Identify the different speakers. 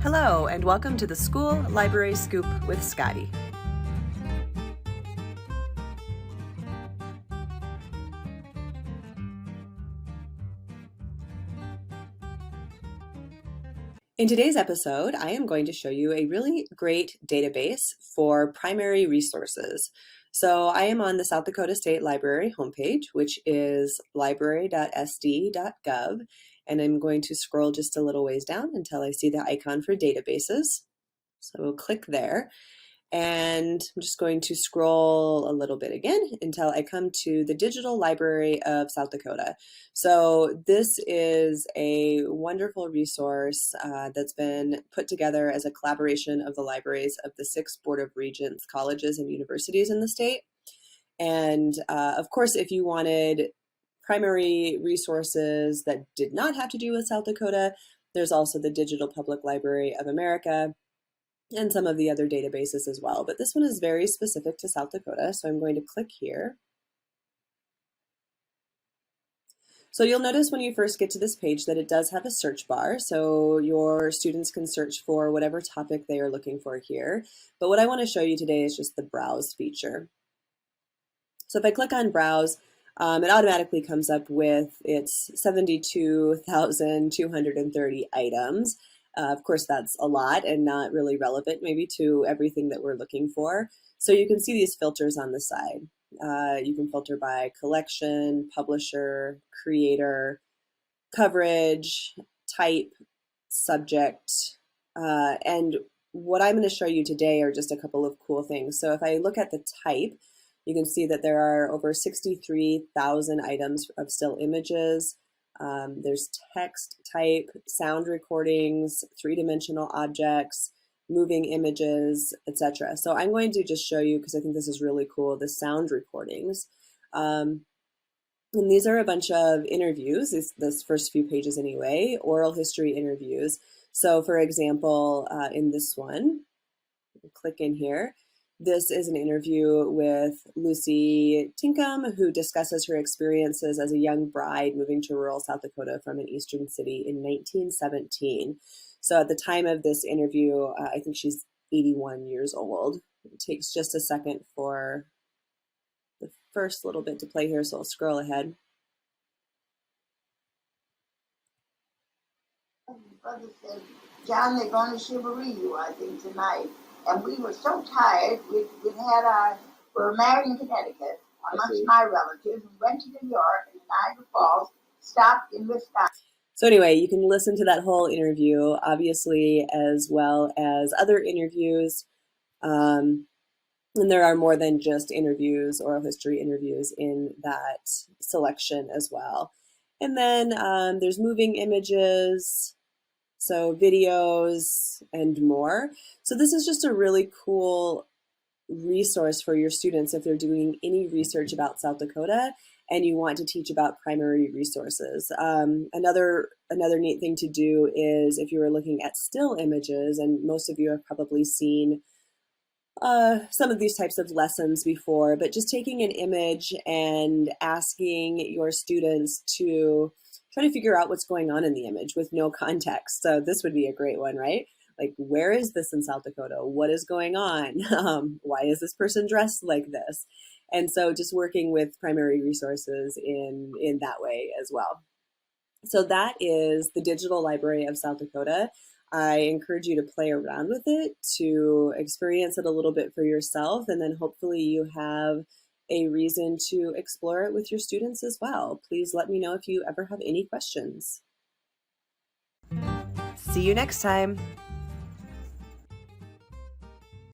Speaker 1: Hello, and welcome to the School Library Scoop with Scottie. In today's episode, I am going to show you a really great database for primary resources. So I am on the South Dakota State Library homepage, which is library.sd.gov, and I'm going to scroll just a little ways down until I see the icon for databases. So we'll click there. And I'm just going to scroll a little bit again until I come to the Digital Library of South Dakota. So this is a wonderful resource that's been put together as a collaboration of the libraries of the 6 Board of Regents colleges and universities in the state. And of course, if you wanted primary resources that did not have to do with South Dakota, there's also the Digital Public Library of America and some of the other databases as well. But this one is very specific to South Dakota, so I'm going to click here. So you'll notice when you first get to this page that it does have a search bar, so your students can search for whatever topic they are looking for here. But what I want to show you today is just the browse feature. So if I click on browse, it automatically comes up with its 72,230 items. Of course, that's a lot and not really relevant maybe to everything that we're looking for. So you can see these filters on the side. You can filter by collection, publisher, creator, coverage, type, subject, and what I'm going to show you today are just a couple of cool things. So if I look at the type, you can see that there are over 63,000 items of still images. There's text type, sound recordings, 3-dimensional objects, moving images, etc. So I'm going to just show you, because I think this is really cool, the sound recordings. And these are a bunch of interviews, this first few pages anyway, oral history interviews. So for example, in this one, click in here. This is an interview with Lucy Tinkham, who discusses her experiences as a young bride moving to rural South Dakota from an eastern city in 1917. So at the time of this interview, I think she's 81 years old. It takes just a second for the first little bit to play here, so I'll scroll ahead.
Speaker 2: Brother said, John, they're going to chivalry you, I think, tonight. And we were so tired, we were married in Connecticut amongst my relatives. We went to New York and Niagara Falls, stopped in Wisconsin.
Speaker 1: So anyway, you can listen to that whole interview, obviously, as well as other interviews. And there are more than just interviews, oral history interviews in that selection as well. And then there's moving images, so videos and more. So this is just a really cool resource for your students if they're doing any research about South Dakota and you want to teach about primary resources. Another neat thing to do is if you were looking at still images, and most of you have probably seen some of these types of lessons before, but just taking an image and asking your students to try to figure out what's going on in the image with no context. So this would be a great one, right? Like, where is this in South Dakota? What is going on? Why is this person dressed like this? And so just working with primary resources in that way as well. So that is the Digital Library of South Dakota. I encourage you to play around with it, to experience it a little bit for yourself, and then hopefully you have a reason to explore it with your students as well. Please let me know if you ever have any questions. See you next time.